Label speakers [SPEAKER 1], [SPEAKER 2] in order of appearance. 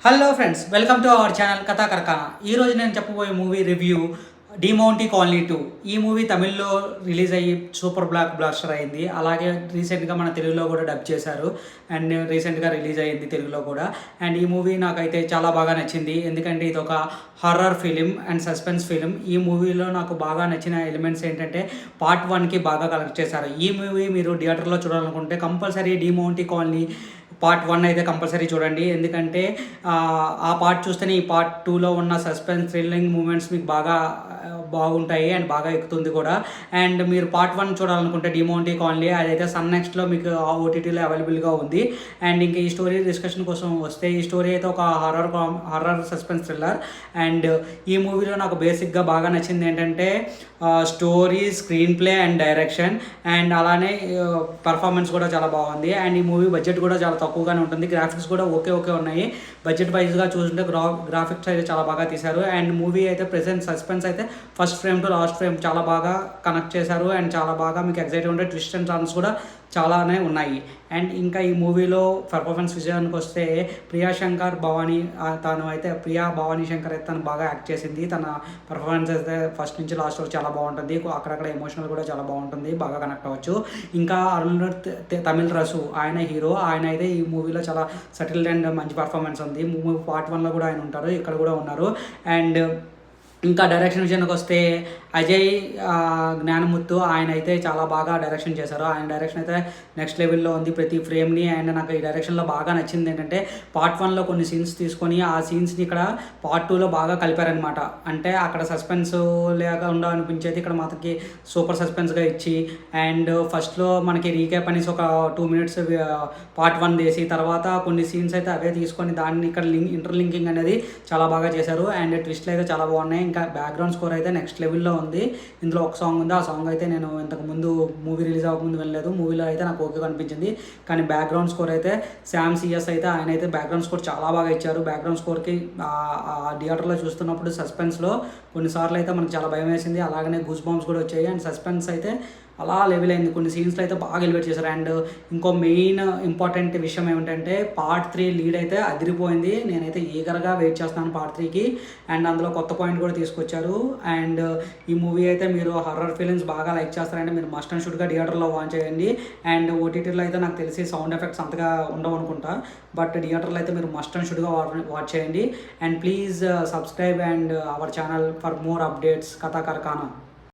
[SPEAKER 1] Hello friends, welcome to our channel కథా కరకాన. ఈరోజు నేను చెప్పబోయే మూవీ రివ్యూ డిమౌంటీ కాలనీ 2. ఈ మూవీ తమిళ్లో రిలీజ్ అయ్యి సూపర్ బ్లాక్ బ్లాస్టర్ అయింది. అలాగే రీసెంట్గా మన తెలుగులో కూడా డబ్ చేశారు అండ్ రీసెంట్గా రిలీజ్ అయ్యింది తెలుగులో కూడా. అండ్ ఈ మూవీ నాకైతే చాలా బాగా నచ్చింది, ఎందుకంటే ఇది ఒక horror film and suspense film. ఈ మూవీలో నాకు బాగా నచ్చిన ఎలిమెంట్స్ ఏంటంటే పార్ట్ 1కి బాగా కలెక్ట్ చేశారు. ఈ మూవీ మీరు థియేటర్లో చూడాలనుకుంటే కంపల్సరీ డిమౌంటీ కాలనీ పార్ట్ 1 అయితే కంపల్సరీ చూడండి, ఎందుకంటే ఆ పార్ట్ చూస్తేనే ఈ పార్ట్ 2లో ఉన్న సస్పెన్స్ థ్రిల్లింగ్ మూమెంట్స్ మీకు బాగుంటాయి అండ్ బాగా ఎక్కుతుంది కూడా. అండ్ మీరు పార్ట్ 1 చూడాలనుకుంటే డిమౌంటీ కాలనీ అదైతే సన్ నెక్స్ట్లో మీకు ఓటీటీలో అవైలబుల్గా ఉంది. అండ్ ఇంకా ఈ స్టోరీ డిస్కషన్ కోసం వస్తే, ఈ స్టోరీ అయితే ఒక హర్రర్ సస్పెన్స్ థ్రిల్లర్. అండ్ ఈ మూవీలో నాకు బేసిక్గా బాగా నచ్చింది ఏంటంటే story, screen play and direction. And అలానే పర్ఫార్మెన్స్ కూడా చాలా బాగుంది. అండ్ ఈ మూవీ బడ్జెట్ కూడా చాలా తక్కువగానే ఉంటుంది. గ్రాఫిక్స్ కూడా ఓకే ఉన్నాయి. బడ్జెట్ వైజ్గా చూస్తుంటే గ్రాఫిక్స్ అయితే చాలా బాగా తీశారు. అండ్ మూవీ అయితే ప్రెసెంట్ సస్పెన్స్ అయితే first frame to last frame చాలా బాగా కనెక్ట్ చేశారు. అండ్ చాలా బాగా మీకు ఎగ్జైట్ ఉండే ట్విస్ట్ అండ్ టర్న్స్ కూడా చాలానే ఉన్నాయి. అండ్ ఇంకా ఈ మూవీలో పర్ఫార్మెన్స్ విషయానికి వస్తే ప్రియా భవానీ శంకర్ అయితే తను బాగా యాక్ట్ చేసింది. తన పర్ఫార్మెన్స్ అయితే ఫస్ట్ నుంచి లాస్ట్ వరకు చాలా బాగుంటుంది. అక్కడక్కడ ఎమోషనల్ కూడా చాలా బాగుంటుంది, బాగా కనెక్ట్ అవ్వచ్చు. ఇంకా అరుణ్ తమిళ్ రసు ఆయన హీరో, ఆయన అయితే ఈ మూవీలో చాలా సటిల్ అండ్ మంచి పర్ఫార్మెన్స్ ఉంది. మూవీ పార్ట్ 1లో కూడా ఆయన ఉంటారు, ఇక్కడ కూడా ఉన్నారు. అండ్ ఇంకా డైరెక్షన్ విషయానికి వస్తే అజయ్ జ్ఞానముత్తు ఆయన అయితే చాలా బాగా డైరెక్షన్ చేశారు. ఆయన డైరెక్షన్ అయితే నెక్స్ట్ లెవెల్లో ఉంది ప్రతి ఫ్రేమ్ని. అండ్ నాకు ఈ డైరెక్షన్లో బాగా నచ్చింది ఏంటంటే పార్ట్ 1లో కొన్ని సీన్స్ తీసుకొని ఆ సీన్స్ని ఇక్కడ పార్ట్ 2లో బాగా కలిపారనమాట. అంటే అక్కడ సస్పెన్స్ లేక అనిపించేది ఇక్కడ మనకి సూపర్ సస్పెన్స్గా ఇచ్చి, అండ్ ఫస్ట్లో మనకి రీక్యాప్ అనేసి ఒక 2 minutes పార్ట్ 1 చేసి తర్వాత కొన్ని సీన్స్ అయితే అవే తీసుకొని దాన్ని ఇక్కడ ఇంటర్లింకింగ్ అనేది చాలా బాగా చేశారు. అండ్ ట్విస్ట్లు అయితే చాలా బాగున్నాయి. ఇంకా బ్యాక్గ్రౌండ్ స్కోర్ అయితే నెక్స్ట్ లెవెల్లో ఉంది. ఇందులో ఒక సాంగ్ ఉంది, ఆ సాంగ్ అయితే నేను ఇంతకుముందు మూవీ రిలీజ్ అవ్వకముందు వెళ్ళలేదు, మూవీలో అయితే నాకు ఓకే అనిపించింది. కానీ బ్యాక్గ్రౌండ్ స్కోర్ అయితే శామ్ సిఎస్ అయితే ఆయన అయితే బ్యాక్గ్రౌండ్ స్కోర్ చాలా బాగా ఇచ్చారు. బ్యాక్గ్రౌండ్ స్కోర్కి థియేటర్లో చూస్తున్నప్పుడు సస్పెన్స్లో కొన్నిసార్లు అయితే మనకు చాలా భయం వేసింది, అలాగనే గూస్ బంప్స్ కూడా వచ్చాయి. అండ్ సస్పెన్స్ అయితే అలా లెవెల్ అయింది, కొన్ని సీన్స్లో అయితే బాగా ఎలివేట్ చేశారు. అండ్ ఇంకో మెయిన్ ఇంపార్టెంట్ విషయం ఏమిటంటే పార్ట్ 3 లీడ్ అయితే అదిరిపోయింది. నేనైతే ఈగర్గా వెయిట్ చేస్తున్నాను పార్ట్ 3కి. అండ్ అందులో కొత్త పాయింట్ కూడా తీసుకొచ్చారు. అండ్ ఈ మూవీ అయితే మీరు హర్రర్ ఫిలిమ్స్ బాగా లైక్ చేస్తారంటే మీరు మస్ట్ అండ్ షుడ్గా థియేటర్లో వాచ్ చేయండి. అండ్ ఓటీటీలో అయితే నాకు తెలిసి సౌండ్ ఎఫెక్ట్స్ అంతగా ఉండవు అనుకుంటా, బట్ థియేటర్లో అయితే మీరు మస్ట్ అండ్ షుడ్గా వాచ్ చేయండి. And please subscribe and our channel for more updates కథా కరకానా.